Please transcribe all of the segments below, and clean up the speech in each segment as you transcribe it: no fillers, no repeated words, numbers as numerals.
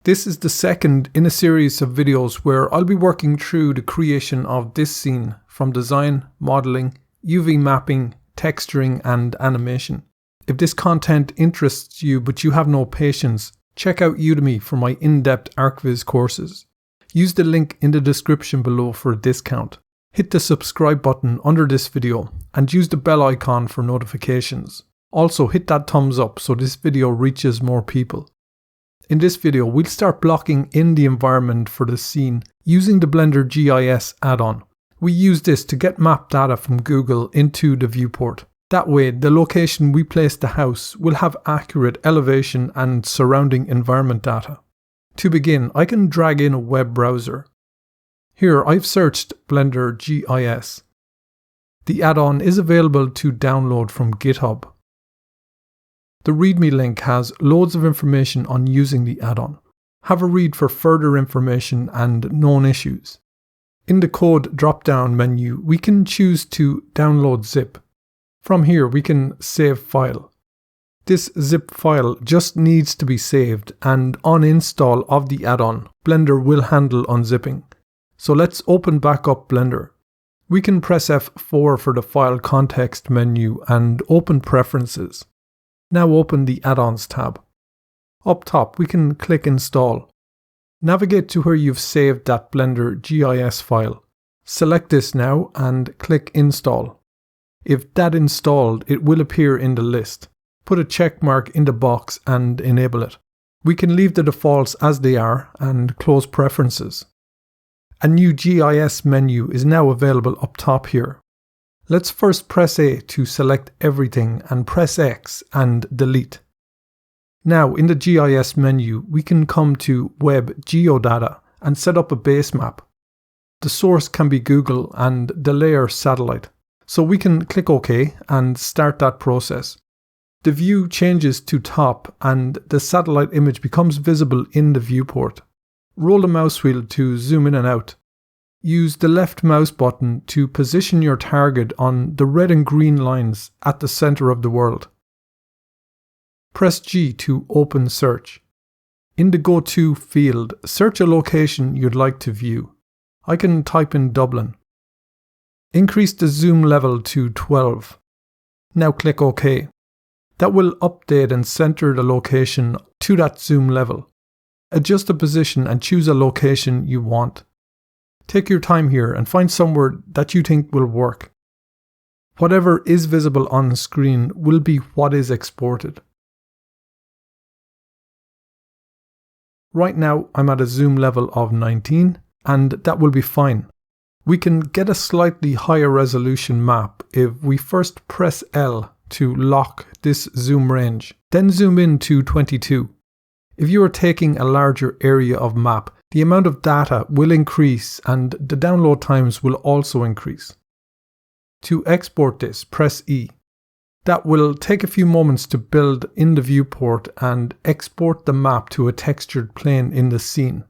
This is the second in a series of videos where I'll be working through the creation of this scene from design, modeling, UV mapping, texturing and animation. If this content interests you but you have no patience, check out Udemy for my in-depth ArcViz courses. Use the link in the description below for a discount. Hit the subscribe button under this video and use the bell icon for notifications. Also hit that thumbs up so this video reaches more people. In this video, we'll start blocking in the environment for the scene using the Blender GIS add-on. We use this to get map data from Google into the viewport. That way, the location we place the house will have accurate elevation and surrounding environment data. To begin, I can drag in a web browser. Here, I've searched Blender GIS. The add-on is available to download from GitHub. The README link has loads of information on using the add-on. Have a read for further information and known issues. In the code drop-down menu, we can choose to download zip. From here, we can save file. This zip file just needs to be saved, and on install of the add-on, Blender will handle unzipping. So let's open back up Blender. We can press F4 for the file context menu and open Preferences. Now open the Add-ons tab. Up top, we can click Install. Navigate to where you've saved that Blender GIS file. Select this now and click Install. If that installed, it will appear in the list. Put a check mark in the box and enable it. We can leave the defaults as they are and close Preferences. A new GIS menu is now available up top here. Let's first press A to select everything and press X and delete. Now in the GIS menu, we can come to Web Geodata and set up a base map. The source can be Google and the layer satellite. So we can click OK and start that process. The view changes to top and the satellite image becomes visible in the viewport. Roll the mouse wheel to zoom in and out. Use the left mouse button to position your target on the red and green lines at the center of the world. Press G to open search. In the Go To field, search a location you'd like to view. I can type in Dublin. Increase the zoom level to 12. Now click OK. That will update and center the location to that zoom level. Adjust the position and choose a location you want. Take your time here and find somewhere that you think will work. Whatever is visible on the screen will be what is exported. Right now I'm at a zoom level of 19 and that will be fine. We can get a slightly higher resolution map if we first press L to lock this zoom range, then zoom in to 22. If you are taking a larger area of map, the amount of data will increase and the download times will also increase. To export this, press E. That will take a few moments to build in the viewport and export the map to a textured plane in the scene.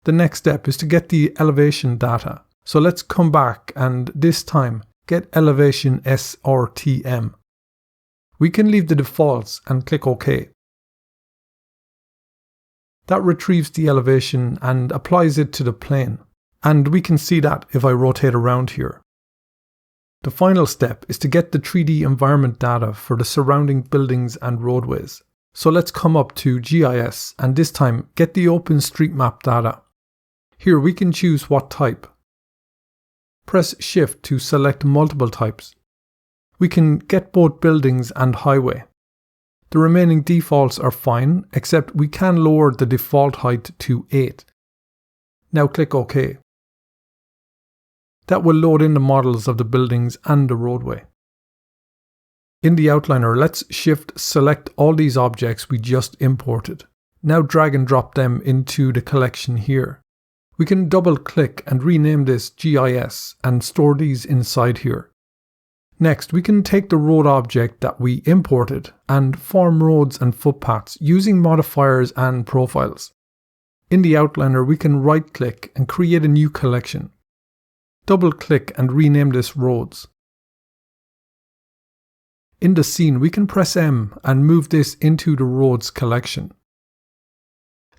The next step is to get the elevation data. So let's come back and this time get elevation SRTM. We can leave the defaults and click OK. That retrieves the elevation and applies it to the plane. And we can see that if I rotate around here. The final step is to get the 3D environment data for the surrounding buildings and roadways. So let's come up to GIS and this time get the OpenStreetMap data. Here we can choose what type. Press Shift to select multiple types. We can get both buildings and highway. The remaining defaults are fine, except we can lower the default height to 8. Now click OK. That will load in the models of the buildings and the roadway. In the outliner, let's Shift select all these objects we just imported. Now drag and drop them into the collection here. We can double click and rename this GIS and store these inside here. Next, we can take the road object that we imported and form roads and footpaths using modifiers and profiles. In the outliner, we can right-click and create a new collection. Double-click and rename this roads. In the scene, we can press M and move this into the roads collection.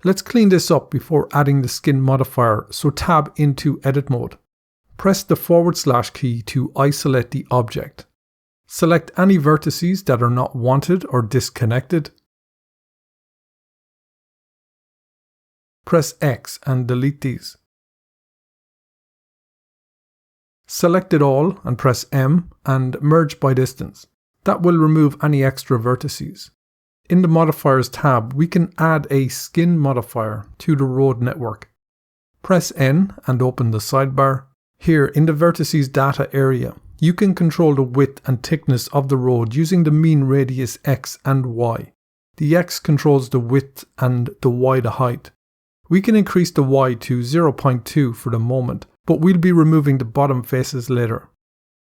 Let's clean this up before adding the skin modifier, so tab into edit mode. Press the / key to isolate the object. Select any vertices that are not wanted or disconnected. Press X and delete these. Select it all and press M and merge by distance. That will remove any extra vertices. In the modifiers tab, we can add a skin modifier to the road network. Press N and open the sidebar. Here in the vertices data area, you can control the width and thickness of the road using the mean radius X and Y. The X controls the width and the Y the height. We can increase the Y to 0.2 for the moment, but we'll be removing the bottom faces later.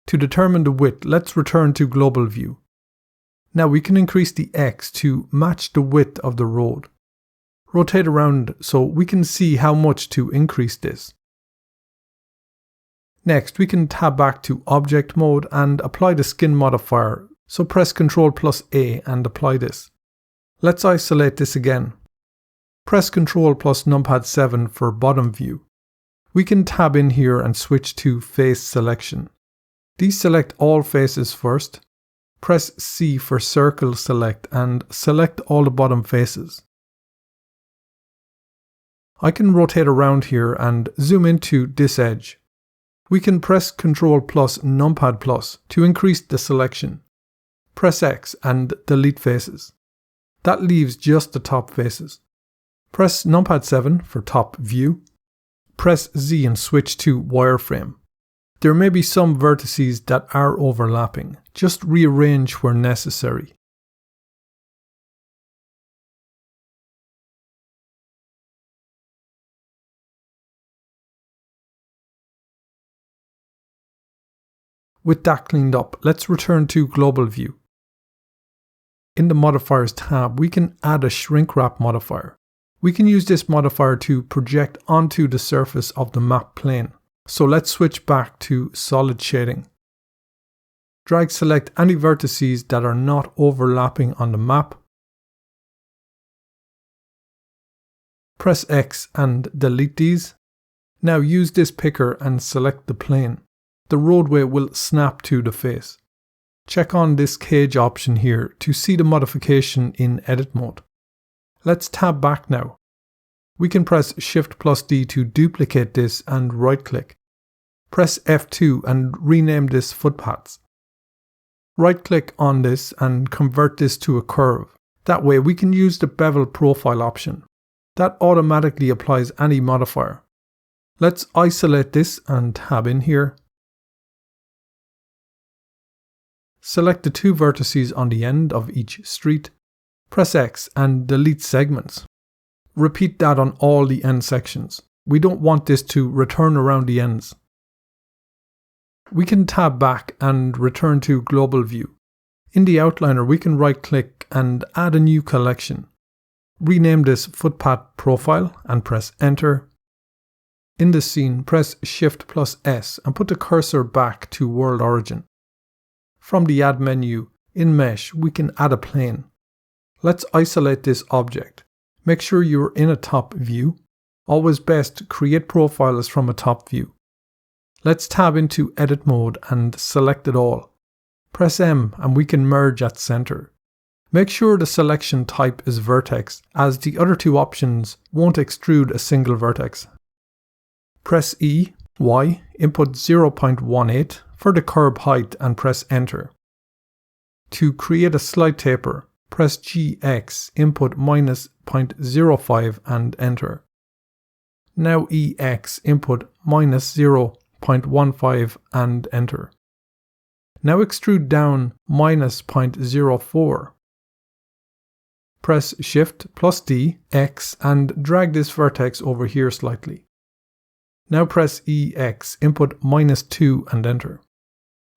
To determine the width, let's return to global view. Now we can increase the X to match the width of the road. Rotate around so we can see how much to increase this. Next, we can tab back to object mode and apply the skin modifier, so press Ctrl+A and apply this. Let's isolate this again. Press Ctrl plus numpad 7 for bottom view. We can tab in here and switch to face selection. Deselect all faces first. Press C for circle select and select all the bottom faces. I can rotate around here and zoom into this edge. We can press Ctrl plus numpad plus to increase the selection. Press X and delete faces. That leaves just the top faces. Press numpad 7 for top view. Press Z and switch to wireframe. There may be some vertices that are overlapping. Just rearrange where necessary. With that cleaned up, let's return to global view. In the modifiers tab, we can add a shrink wrap modifier. We can use this modifier to project onto the surface of the map plane. So let's switch back to solid shading. Drag select any vertices that are not overlapping on the map. Press X and delete these. Now use this picker and select the plane. The roadway will snap to the face. Check on this cage option here to see the modification in edit mode. Let's tab back now. We can press Shift+D to duplicate this and right click. Press F2 and rename this Footpaths. Right click on this and convert this to a curve. That way we can use the bevel profile option. That automatically applies any modifier. Let's isolate this and tab in here. Select the two vertices on the end of each street. Press X and delete segments. Repeat that on all the end sections. We don't want this to return around the ends. We can tab back and return to global view. In the outliner, we can right click and add a new collection. Rename this Footpath Profile and press Enter. In the scene, press Shift+S and put the cursor back to World Origin. From the Add menu, in Mesh, we can add a plane. Let's isolate this object. Make sure you're in a top view. Always best to create profiles from a top view. Let's tab into edit mode and select it all. Press M and we can merge at center. Make sure the selection type is vertex, as the other two options won't extrude a single vertex. Press E, Y, input 0.18 for the curb height and press enter. To create a slight taper, press GX, input -0.05 and enter. Now EX, input -0.15 and enter. Now extrude down -0.04. Press Shift+D, X and drag this vertex over here slightly. Now press EX, input -2 and enter.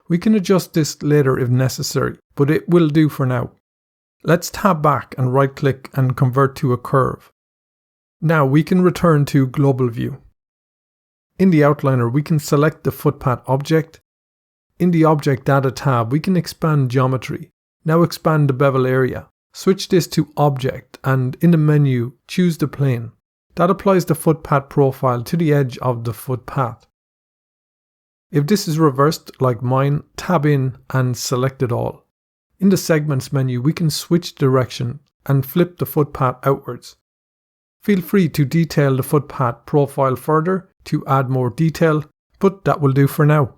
We can adjust this later if necessary, but it will do for now. Let's tab back and right click and convert to a curve. Now we can return to global view. In the outliner, we can select the footpath object. In the object data tab, we can expand geometry. Now expand the bevel area. Switch this to Object and in the menu, choose the plane. That applies the footpath profile to the edge of the footpath. If this is reversed like mine, tab in and select it all. In the Segments menu, we can switch direction and flip the footpath outwards. Feel free to detail the footpath profile further to add more detail, but that will do for now.